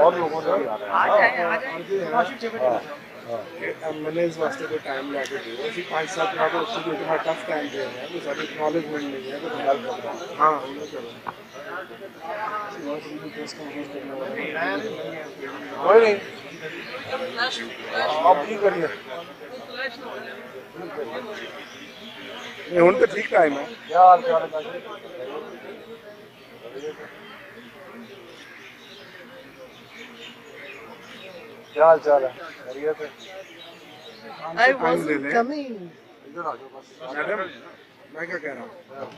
और लोगों ने भी मैंने इस वास्ते को टाइम लगे दिया कि 5-7 ना तो उसको इतना टफ टाइम दे रहे हैं कि सारी एक्नॉलेजमेंट नहीं है तो हेल्प कर रहा है। हाँ उन्हें कर रहा कोई नहीं आप ही करिए नहीं उन तो ठीक टाइम है यार क्या हाल चाल है खैरियत है I wasn't coming. मैडम मैं क्या कह रहा हूँ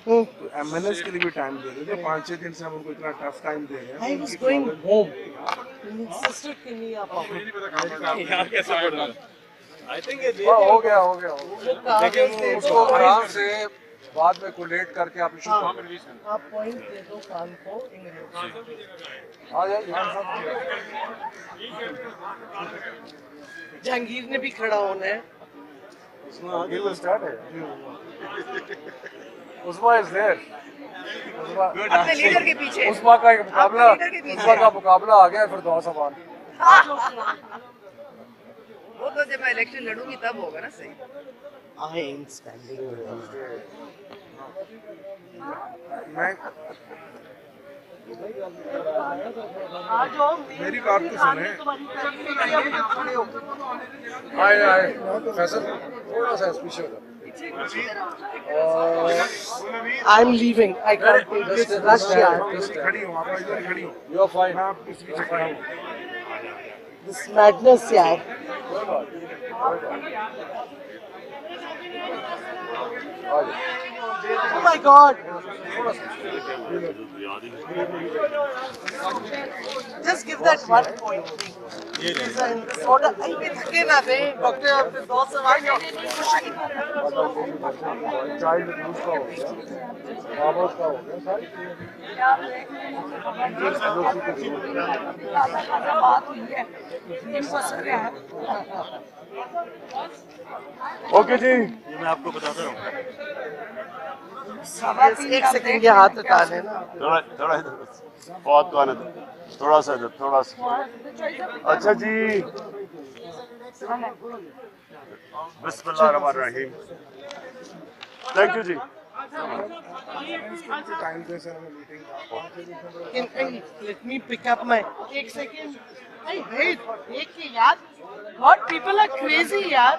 तो एमएनएस के लिए भी टाइम दे रहे थे 5-6 दिन से हम उनको इतना टफ टाइम दे रहे हैं I was going home. You insisted कि नहीं आ पाऊँ. यार कैसे पढ़ रहा I think it हो गया लेकिन उसको आराम से बाद में कोलेट करके आप इशू आप पॉइंट दे दो कान को इंग्लिश. आ जाए जहांगीर ने भी खड़ा होना है. He will start it. Usma is there. अपने लीडर के पीछे. उस्मा का मुकाबला आ गया फिर दो सवाल. वो तो जब मैं इलेक्शन लड़ूंगी तब होगा ना सही. I ain't standing with you. मैं मेरी बात तो सुने. आए फैसल थोड़ा सा पीछे हो. I'm leaving. I can't take this rush यार. खड़ी हूँ आप इधर खड़ी हूँ. You are fine. मैं आपके पीछे खड़ा हूँ. This madness यार. Oh my God. Just give that 1 point. Order. I थके ना रे. डॉक्टर आपने 2 सवाल चाइल्ड अब्यूज का हो गया. वापस का हो गया सर. ओके जी ये मैं आपको बताता हूँ. एक सेकंड के हाथ हटा लेना. थोड़ा इधर बहुत कौन है थोड़ा सा इधर थोड़ा सा. अच्छा जी बिस्मिल्लाहिर्रहमानिर्रहीम. थैंक यू जी. टाइम पे सर हमें meeting Hey, let me pick up my. एक सेकंड. Hey, wait. एक ही यार. God, people are crazy यार.